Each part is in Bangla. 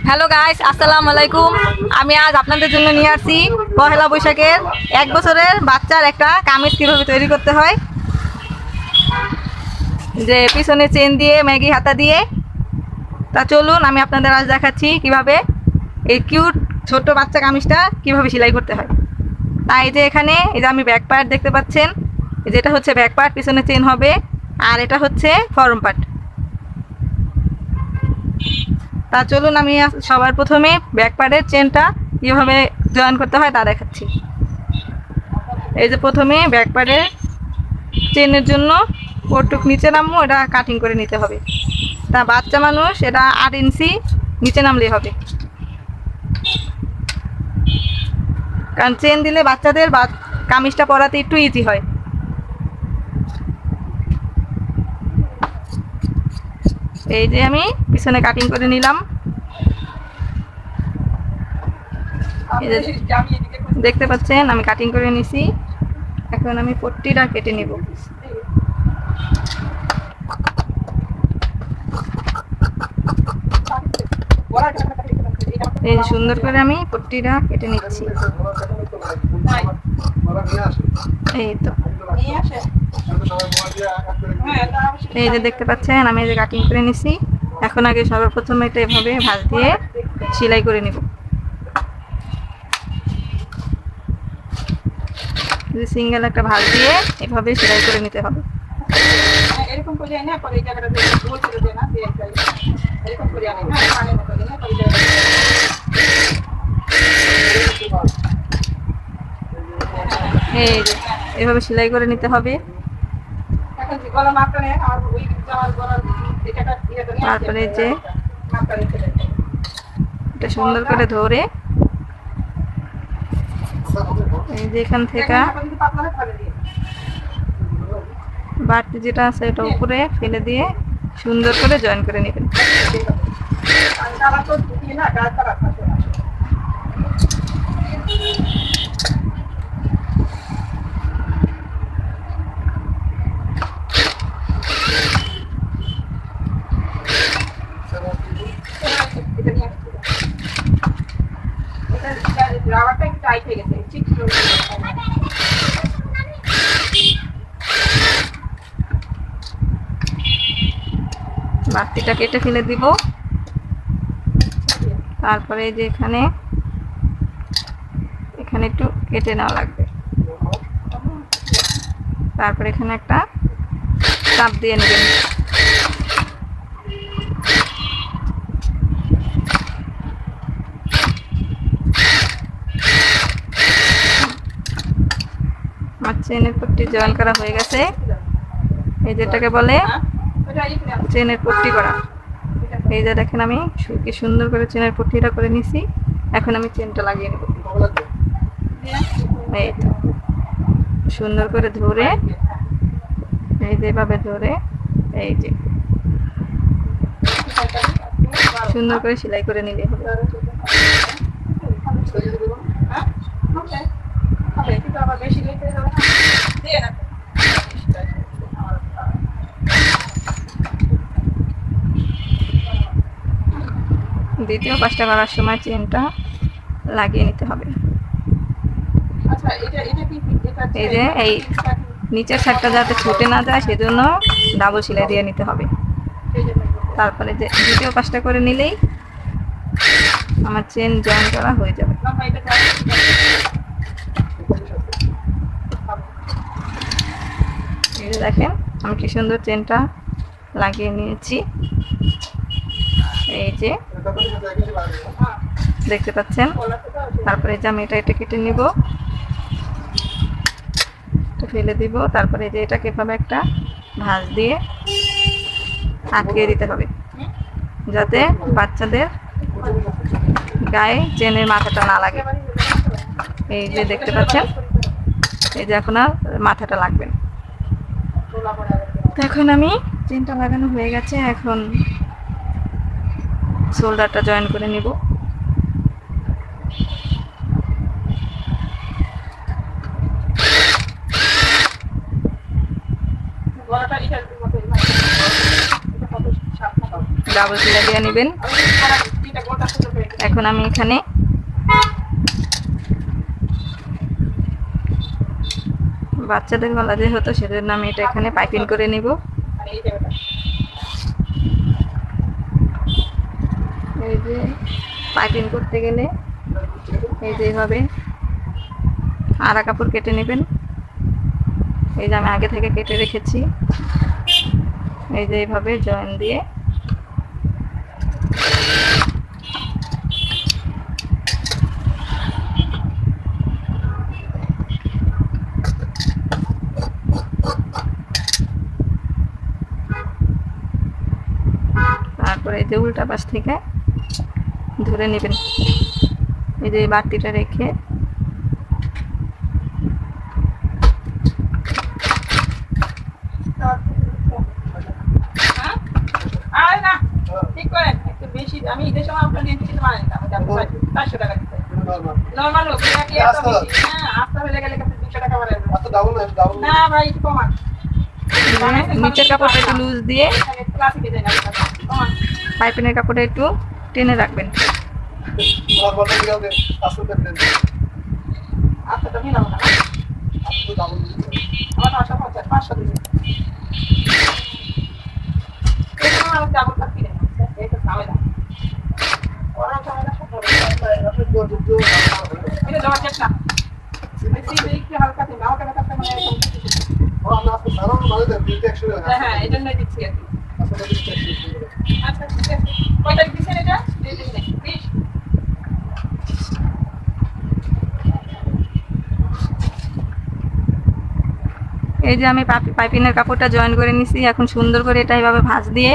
হ্যালো গাইস, আসসালামু আলাইকুম। আমি আজ আপনাদের জন্য নিয়ে আসছি পহেলা বৈশাখের 1 বছরের বাচ্চার একটা কামিজ কিভাবে তৈরি করতে হয়। যে পিছনে চেন দিয়ে ম্যাগি হাতা দিয়ে, তা চলুন আমি আপনাদের আজ দেখাচ্ছি কিভাবে এই কিউট ছোট বাচ্চা কামিজটা কিভাবে সেলাই করতে হয়। তাই যে এখানে এই যে আমি ব্যাক পার্ট দেখতে পাচ্ছেন, যেটা হচ্ছে ব্যাক পার্ট, পিছনে চেন হবে, আর এটা হচ্ছে ফরম পার্ট। তা চলুন আমি সবার প্রথমে ব্যাক পার্টের চেনটা কীভাবে জয়েন করতে হয় তা দেখাচ্ছি। এই যে প্রথমে ব্যাক পার্টের চেনের জন্য কটুক নিচে নামবো, এটা কাটিং করে নিতে হবে। তা বাচ্চা মানুষ এটা 8 ইঞ্চি নিচে নামলেই হবে, কারণ চেন দিলে বাচ্চাদের কামিজটা পরাতে একটু ইজি হয়। এই যে আমি পিছনে কাটিং করে নিলাম, এই যে দেখতে পাচ্ছেন আমি কাটিং করে নিছি। এখন আমি পট্টিটা কেটে নিব। এই যে সুন্দর করে আমি পট্টিটা কেটে নিচ্ছি। এই তো এই যে দেখতে পাচ্ছেন আমি এই যে কাটিং করে নিছি। এখন আগে সর্বপ্রথমে এটা এভাবে ভাঁজ দিয়ে সেলাই করে নিব। সিঙ্গেল একটা ভাঁজ দিয়ে এভাবে সেলাই করে নিতে হবে। এরকম করে না পরে এই জায়গাটা দিয়ে গোল করে দেন না, দিয়ে এরকম করে আনে না, পানি মতো না পরে এই যে এভাবে সেলাই করে নিতে হবে। এখন যে গলা মাপটা নেই আর ওই জামার গলার এটাটা দিয়ে দেন। তারপরে যে মাপটা রেখে দেন, এটা সুন্দর করে ধরে এই যে এখান থেকে পাতলা ফেলে দিয়ে বাড়তি যেটা আছে এটা উপরে ফেলে দিয়ে সুন্দর করে জয়েন করে নেবেন। আর কালা তো দিয়ে না গাছ কালা থাকে। রাবারটা একটু টাইট হয়ে গেছে, ঠিক বাড়তিটা কেটে ফেলে দিব। তারপরে যে এখানে একটু কেটে নেওয়া লাগবে। তারপরে এখানে একটা চাপ দিয়ে নেবেন। আমার চেনের পট্টি জয়েন করা হয়ে গেছে। এই যেটাকে বলে চেনের পট্টি করা। এই যে দেখেন আমি কি সুন্দর করে চেনের পট্টিটা করে নিছি। এখন আমি চেনটা লাগিয়ে নেব। এই তো সুন্দর করে ধরে এই যে এভাবে ধরে এই যে সুন্দর করে সেলাই করে নিলে হবে। দ্বিতীয় পাশটা করার সময় চেনটা লাগিয়ে নিতে হবে। এই যে এই নিচের সাইডটা যাতে ছুটে না যায় সেজন্য ডাবল সেলাই দিয়ে নিতে হবে। তারপরে যে দ্বিতীয় পাশটা করে নিলেই আমার চেন জয়েন করা হয়ে যাবে। এই যে দেখেন আমি কি সুন্দর চেনটা লাগিয়ে নিয়েছি। এই যে দেখতে পাচ্ছেন। তারপরে যে আমি এটা কেটে নিব, ফেলে দিব। তারপরে যে এটাকে এভাবে একটা ভাঁজ দিয়ে আটকে দিতে হবে, যাতে বাচ্চাদের গায়ে চেনের মাথাটা না লাগে। এই যে দেখতে পাচ্ছেন, এই যে এখন আর মাথাটা লাগবে না। এখন আমি চেনটা লাগানো হয়ে গেছে। এখন শোল্ডারটা জয়েন করে নিব। ডাবল সেলাই দিয়ে নেবেন। এখন আমি এখানে বাচ্চাদের গলা যেহেতু সেজন্য আমি এটা এখানে পাইপিং করে নিব। এই যে পাইপিং করতে গেলে এই যে এইভাবে আড়া কাপড় কেটে নেবেন। এই যে আমি আগে থেকে কেটে রেখেছি। এই যে এইভাবে জয়েন দিয়ে তারপরে এই যে উল্টা পাশ থেকে ধরে নেবেন। এই যে বাড়তিটা রেখে আমি ঈদের সময় আপনার নিয়ে কিছু মানে না 400 টাকা দিতে নরমাল লোক কি এত বেশি হ্যাঁ আস্তা হয়ে গেলে 200 টাকা বাড়াবে আচ্ছা ডাবল না ভাই একটু কমান নিচের কাপড়টা একটু লুজ দিয়ে ক্লাসিকে যাই না কমান পাইপিনের কাপড়টা একটু টেনে রাখবেন। আচ্ছা তো মিলাবো না আমার 500 দিন আমার ডাবল কাটি দেন এটা ঝামেলা ওরা ঝামেলা সব এটা দেওয়া চেক না একটু হালকা দিন আমাকে কাটতে মানে হ্যাঁ এই জন্যই দিচ্ছি আর কি। আচ্ছা ঠিক আছে কয়টা দিচ্ছেন এটা প্লিজ এই যে আমি পাইপিনের কাপড়টা জয়েন করে নিছি। এখন সুন্দর করে এটা এভাবে ভাঁজ দিয়ে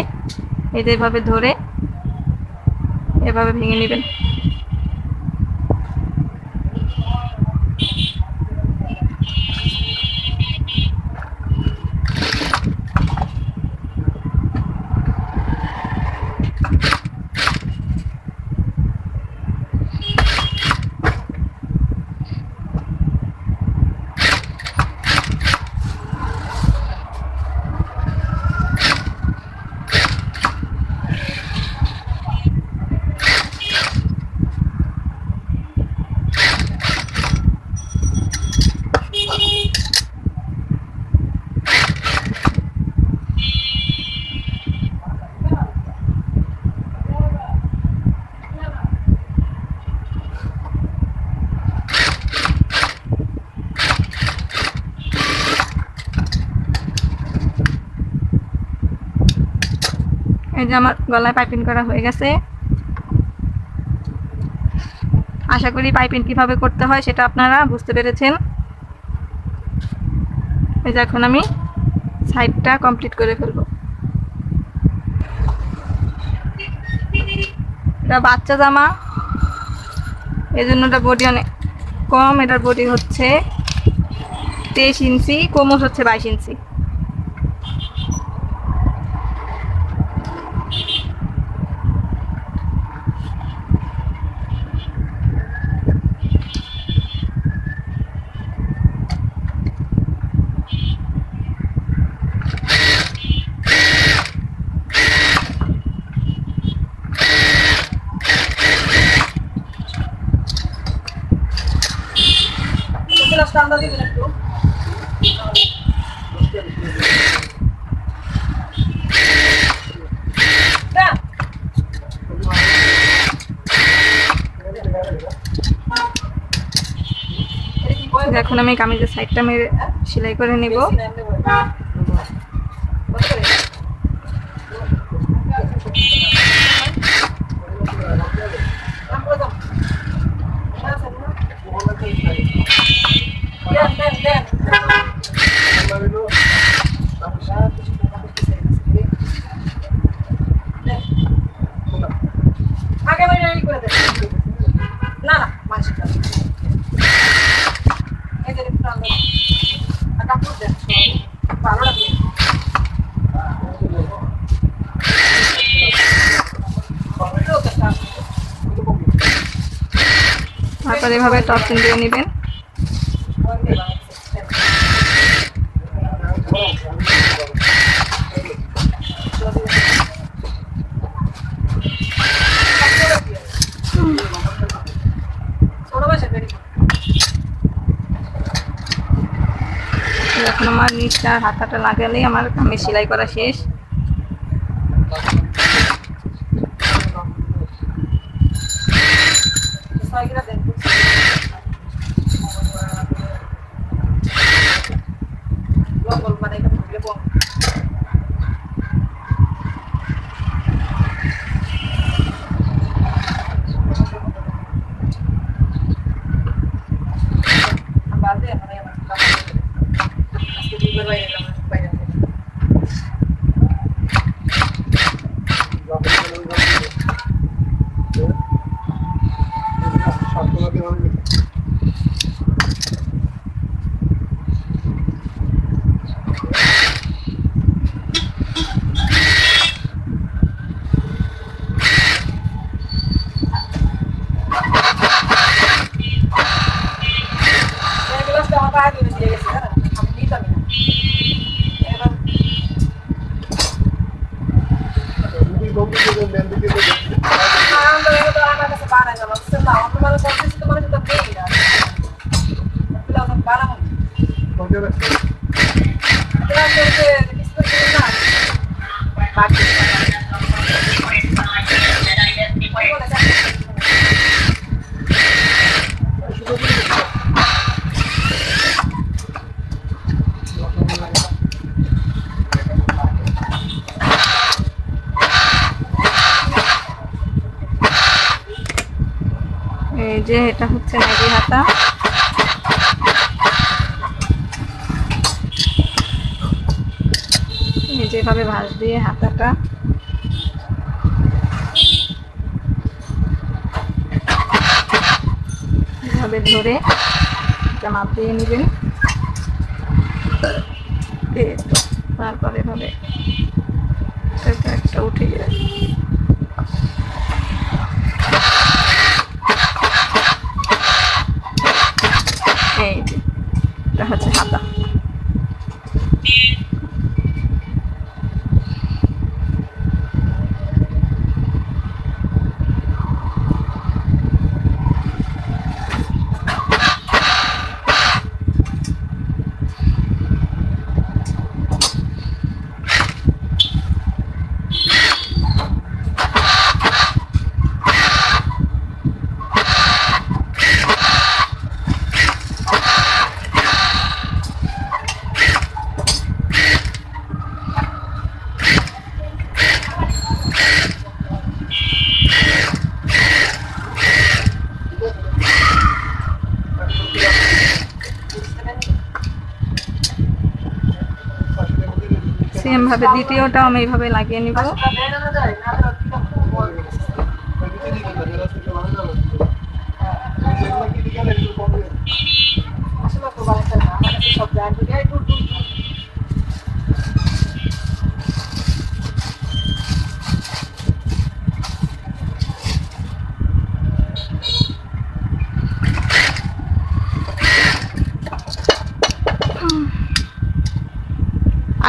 এই যে এভাবে ধরে এভাবে ভেঙে নেবেন। এই যে আমার গলায় পাইপিং করা হয়ে গেছে। আশা করি পাইপিং কিভাবে করতে হয় সেটা আপনারা বুঝতে পেরেছেন। এই যে এখন আমি সাইডটা কমপ্লিট করে ফেলবো। এটা বাচ্চা জামা এই জন্য এটা বডি অনেক কম। এটার বডি হচ্ছে 23 ইঞ্চি, কোমর হচ্ছে 22 ইঞ্চি। স্ট্যান্ডার্ড দিবেন একটু এখন আমি কামিজের সাইডটা মেরে সেলাই করে নিব। তারপর এভাবে টপসিং দিয়ে নেবেন। নিচটা হাতাটা লাগালেই আমার আমি সেলাই করা শেষ। এই যে এটা হচ্ছে ম্যাগি হাতা। এই যেভাবে ভাঁজ দিয়ে হাতাটা এভাবে ধরে এটা মাপ দিয়ে নেবেন। তারপরে এভাবে একটা উঠে যায়। এই যে এটা হচ্ছে হাতা। সেম ভাবে দ্বিতীয়টাও আমি এইভাবে লাগিয়ে নিব।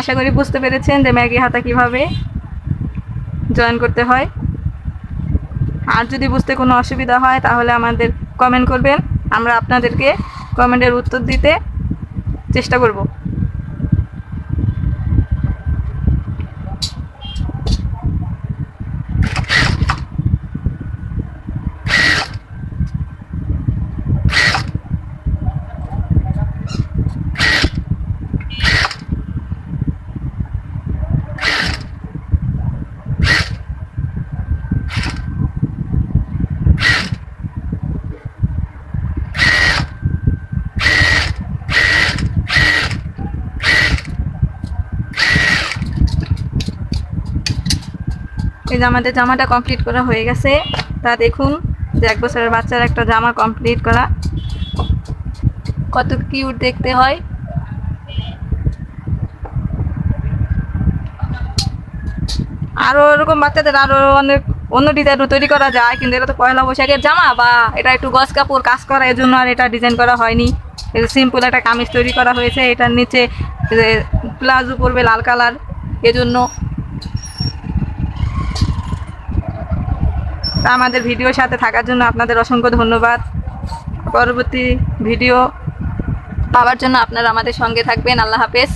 আশা করি বুঝতে পেরেছেন যে ম্যাগি হাতা কিভাবে জয়েন করতে হয়। আর যদি বুঝতে কোনো অসুবিধা হয় তাহলে আমাদের কমেন্ট করবেন, আমরা আপনাদেরকে কমেন্টের উত্তর দিতে চেষ্টা করব। এই যে আমাদের জামাটা কমপ্লিট করা হয়ে গেছে। তা দেখুন যে 1 বছরের বাচ্চার একটা জামা কমপ্লিট করা কত কিউট দেখতে হয়। আরো এরকম বাচ্চাদের আরো অনেক অন্য ডিজাইনও তৈরি করা যায়, কিন্তু এটা তো পয়লা বৈশাখের জামা বা এটা একটু গজ কাপড় কাজ করা, এর জন্য আর এটা ডিজাইন করা হয়নি। সিম্পল একটা কামিজ তৈরি করা হয়েছে। এটার নিচে প্লাজো পড়বে লাল কালার, এজন্য। আমাদের ভিডিওর সাথে থাকার জন্য আপনাদের অসংখ্য ধন্যবাদ। পরবর্তী ভিডিও পাওয়ার জন্য আপনারা আমাদের সঙ্গে থাকবেন। আল্লাহ হাফেজ।